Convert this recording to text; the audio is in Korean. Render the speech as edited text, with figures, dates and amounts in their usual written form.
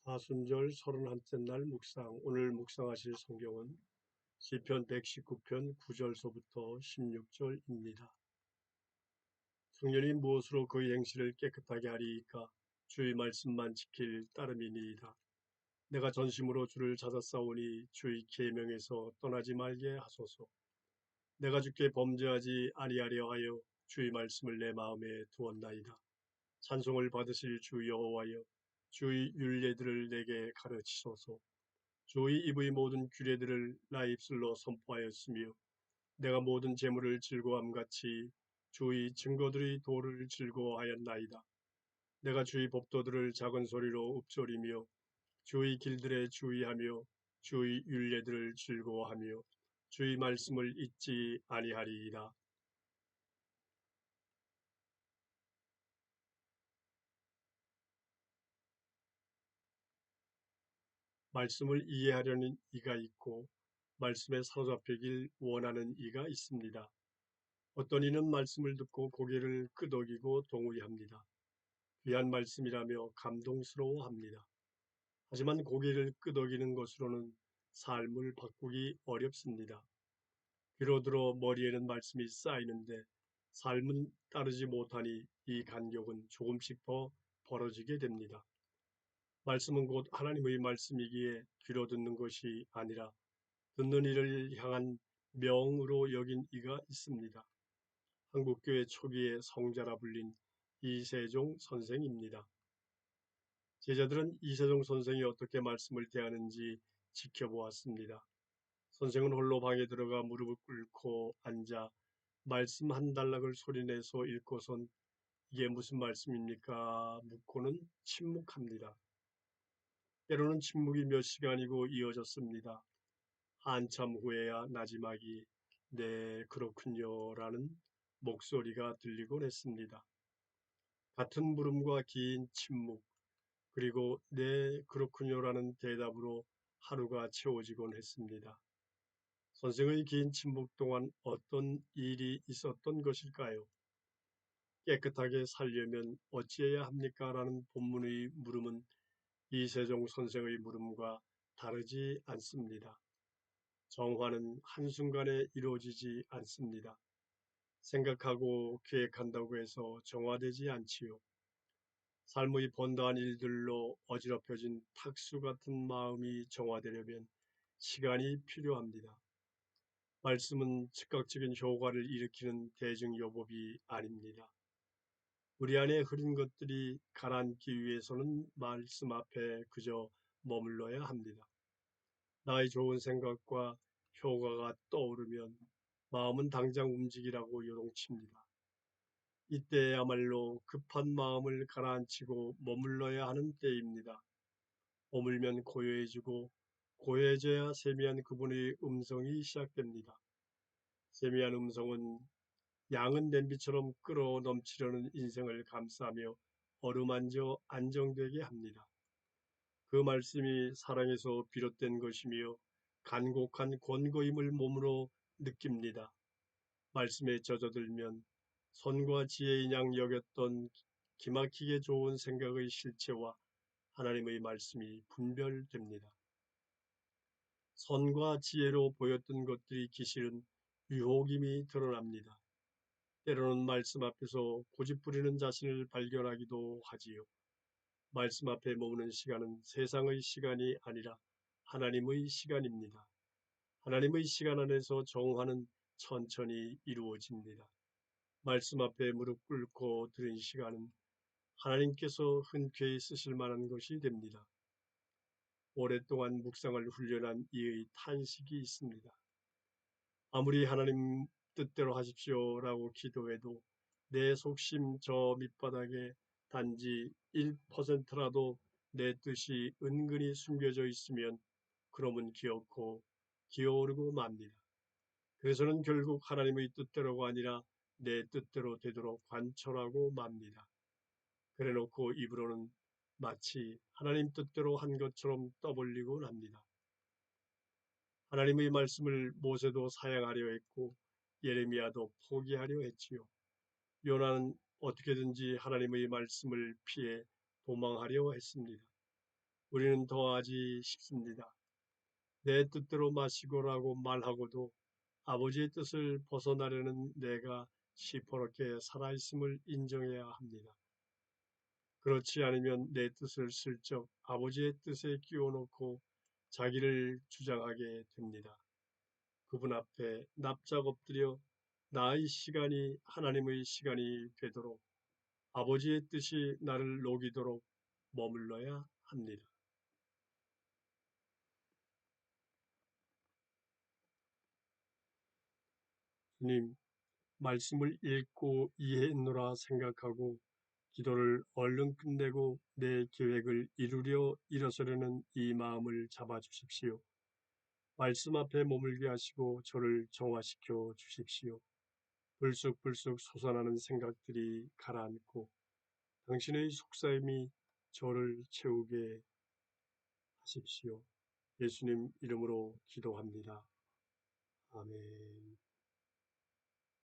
사순절 31째 날 묵상. 오늘 묵상하실 성경은 시편 119편 9절서부터 16절입니다. 청년이 무엇으로 그의 행실을 깨끗하게 하리이까? 주의 말씀만 지킬 따름이니이다. 내가 전심으로 주를 찾았사오니 주의 계명에서 떠나지 말게 하소서. 내가 주께 범죄하지 아니하려 하여 주의 말씀을 내 마음에 두었나이다. 찬송을 받으실 주 여호와여, 주의 율례들을 내게 가르치소서. 주의 입의 모든 규례들을 나의 입술로 선포하였으며 내가 모든 재물을 즐거움같이 주의 증거들의 도를 즐거워하였나이다. 내가 주의 법도들을 작은 소리로 읊조리며 주의 길들에 주의하며 주의 율례들을 즐거워하며 주의 말씀을 잊지 아니하리이다. 말씀을 이해하려는 이가 있고 말씀에 사로잡히길 원하는 이가 있습니다. 어떤 이는 말씀을 듣고 고개를 끄덕이고 동의합니다. 귀한 말씀이라며 감동스러워합니다. 하지만 고개를 끄덕이는 것으로는 삶을 바꾸기 어렵습니다. 귀로 들어 머리에는 말씀이 쌓이는데 삶은 따르지 못하니 이 간격은 조금씩 더 벌어지게 됩니다. 말씀은 곧 하나님의 말씀이기에 귀로 듣는 것이 아니라 듣는 이를 향한 명으로 여긴 이가 있습니다. 한국교회 초기의 성자라 불린 이세종 선생입니다. 제자들은 이세종 선생이 어떻게 말씀을 대하는지 지켜보았습니다. 선생은 홀로 방에 들어가 무릎을 꿇고 앉아 말씀 한 단락을 소리내서 읽고선 이게 무슨 말씀입니까? 묻고는 침묵합니다. 때로는 침묵이 몇 시간이고 이어졌습니다. 한참 후에야 나지막이 네 그렇군요 라는 목소리가 들리곤 했습니다. 같은 물음과 긴 침묵 그리고 네 그렇군요라는 대답으로 하루가 채워지곤 했습니다. 선생의 긴 침묵 동안 어떤 일이 있었던 것일까요? 깨끗하게 살려면 어찌해야 합니까? 라는 본문의 물음은 이세종 선생의 물음과 다르지 않습니다. 정화는 한순간에 이루어지지 않습니다. 생각하고 계획한다고 해서 정화되지 않지요. 삶의 번다한 일들로 어지럽혀진 탁수 같은 마음이 정화되려면 시간이 필요합니다. 말씀은 즉각적인 효과를 일으키는 대증요법이 아닙니다. 우리 안에 흐린 것들이 가라앉기 위해서는 말씀 앞에 그저 머물러야 합니다. 나의 좋은 생각과 효과가 떠오르면 마음은 당장 움직이라고 요동칩니다. 이때야말로 급한 마음을 가라앉히고 머물러야 하는 때입니다. 머물면 고요해지고 고요해져야 세미한 그분의 음성이 시작됩니다. 세미한 음성은 양은 냄비처럼 끓어 넘치려는 인생을 감싸며 어루만져 안정되게 합니다. 그 말씀이 사랑에서 비롯된 것이며 간곡한 권고임을 몸으로 느낍니다. 말씀에 젖어들면 선과 지혜인 양 여겼던 기막히게 좋은 생각의 실체와 하나님의 말씀이 분별됩니다. 선과 지혜로 보였던 것들이 기실은 유혹임이 드러납니다. 때로는 말씀 앞에서 고집부리는 자신을 발견하기도 하지요. 말씀 앞에 머무는 시간은 세상의 시간이 아니라 하나님의 시간입니다. 하나님의 시간 안에서 정화는 천천히 이루어집니다. 말씀 앞에 무릎 꿇고 들은 시간은 하나님께서 흔쾌히 쓰실 만한 것이 됩니다. 오랫동안 묵상을 훈련한 이의 탄식이 있습니다. 아무리 하나님 뜻대로 하십시오라고 기도해도 내 속심 저 밑바닥에 단지 1%라도 내 뜻이 은근히 숨겨져 있으면 그놈은 기어코 기어오르고 맙니다. 그래서는 결국 하나님의 뜻대로가 아니라 내 뜻대로 되도록 관철하고 맙니다. 그래놓고 입으로는 마치 하나님 뜻대로 한 것처럼 떠벌리곤 합니다. 하나님의 말씀을 모세도 사양하려 했고 예레미야도 포기하려 했지요. 요나는 어떻게든지 하나님의 말씀을 피해 도망하려 했습니다. 우리는 더하지 싶습니다. 내 뜻대로 마시고라고 말하고도 아버지의 뜻을 벗어나려는 내가 시퍼렇게 살아있음을 인정해야 합니다. 그렇지 않으면 내 뜻을 슬쩍 아버지의 뜻에 끼워놓고 자기를 주장하게 됩니다. 그분 앞에 납작 엎드려 나의 시간이 하나님의 시간이 되도록 아버지의 뜻이 나를 녹이도록 머물러야 합니다. 주님, 말씀을 읽고 이해했노라 생각하고 기도를 얼른 끝내고 내 계획을 이루려 일어서려는 이 마음을 잡아주십시오. 말씀 앞에 머물게 하시고 저를 정화시켜 주십시오. 불쑥불쑥 솟아나는 생각들이 가라앉고 당신의 속삭임이 저를 채우게 하십시오. 예수님 이름으로 기도합니다. 아멘.